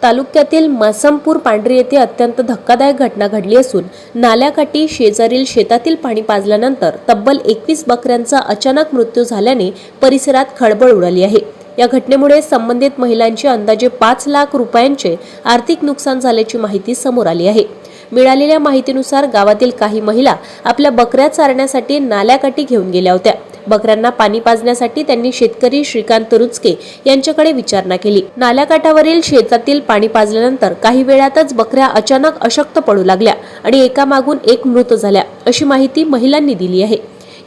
तालुक्यातील मासमपूर पांढरी येथे अत्यंत धक्कादायक घटना घडली असून नाल्याकाठी शेजारील शेतातील पाणी पाजल्यानंतर तब्बल 21 बकऱ्यांचा अचानक मृत्यू झाल्याने परिसरात खळबळ उडाली आहे। या घटनेमुळे संबंधित महिलांचे अंदाजे 5 लाख रुपयांचे आर्थिक नुकसान झाल्याची माहिती समोर आली आहे। मिळालेल्या माहितीनुसार गावातील काही महिला आपल्या बकऱ्या चारण्यासाठी नाल्याकाठी घेऊन गेल्या होत्या। बकऱ्यांना पाणी पाजण्यासाठी त्यांनी शेतकरी श्रीकांत रुचके यांच्याकडे विचारणा केली। नाल्याकाठावरील शेतातील पाणी पाजल्यानंतर काही वेळातच बकऱ्या अचानक अशक्त पडू लागल्या आणि एकामागून एक मृत झाल्या अशी माहिती महिलांनी दिली आहे।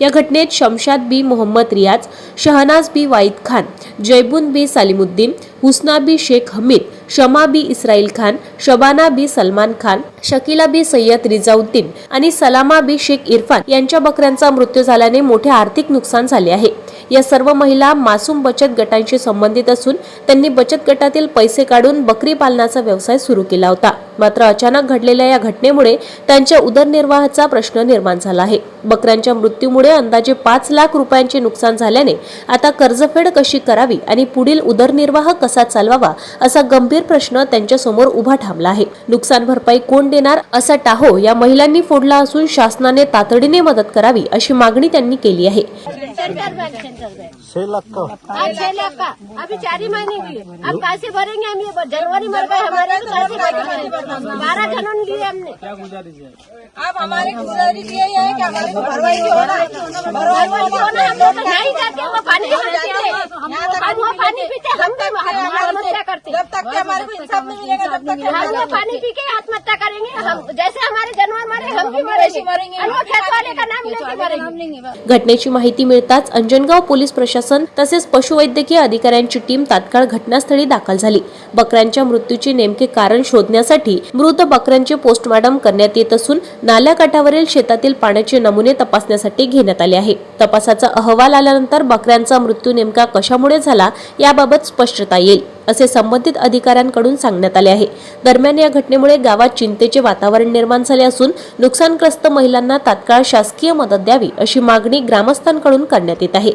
या घटनेत शमशाद बी मोहम्मद रियाज, शहनाज बी वाईद खान, जैबुन बी सालिमुद्दीन, हुस्ना बी शेख हमीद, शमा बी इस्राईल खान, शबाना बी सलमान खान, शकीला बी सय्यद रिजाउद्दीन आणि सलामा बी शेख इरफान यांच्या बकऱ्यांचा मृत्यू झाल्याने मोठे आर्थिक नुकसान झाले आहे। या सर्व महिला मासूम बचत गटांशी संबंधित असून त्यांनी बचत गटातील पैसे काढून बकरी पालनाचा व्यवसाय सुरू केला होता। मात्र अचानक घडलेल्या या घटनेमुळे त्यांच्या उदरनिर्वाहाचा प्रश्न निर्माण झाला आहे। बकऱ्यांच्या मृत्यूमुळे अंदाजे 5 लाख रुपयांचे नुकसान झाल्याने आता कर्जफेड कशी करावी आणि पुढील उदरनिर्वाह कसा चालवावा असा गंभीर प्रश्न त्यांच्या समोर उभा ठामला आहे। नुकसान भरपाई कोण देणार असा टाहो या महिलांनी फोडला असून शासनाने तातडीने मदत करावी अशी मागणी त्यांनी केली आहे। 6 लाख का? 6 लाख का अभी 4 ही महीने की अब कैसे भरेंगे हम? ये जनवरी मर गए हमारे, तो कैसे भरेंगे? 12 जनों ने लिए हमने। क्या गुजारिश है? अब हमारे गुजारिश ये है कि हमारे को भरवाई होना है, भरवाई होना। हम लोग नहीं जाते, वो पानी वो पानी पीते, हम भी आत्महत्या करते। जब तक हमारे को इंसाफ नहीं मिलेगा तब तक हम वो पानी पी के आत्महत्या करेंगे। हम जैसे हमारे जानवर मरे हम भी मरेंगे, हम खेत वाले का नाम लेके मरेंगे। घटनेची माहिती मिळताच अंजनगाव पोलीस प्रशासन तसेच पशुवैद्यकीय अधिकाऱ्यांची टीम तात्काळ घटनास्थळी दाखल झाली। बकऱ्यांच्या मृत्यूचे नेमके कारण शोधण्यासाठी मृत बकऱ्यांचे पोस्टमॉर्टम करण्यात येत असून नाल्याकाठावरील शेतातील पाण्याचे नमुने तपासण्यासाठी घेण्यात आले आहे। तपासाचा अहवाल आल्यानंतर बकऱ्यांचा मृत्यू नेमका कशामुळे झाला याबाबत स्पष्टता येईल असे संबंधित अधिकाऱ्यांकडून सांगण्यात आले आहे। दरम्यान या घटनेमुळे गावात चिंतेचे वातावरण निर्माण झाले असून नुकसानग्रस्त महिलांना तात्काळ शासकीय मदत द्यावी अशी मागणी ग्रामस्थांकडून करण्यात येत आहे।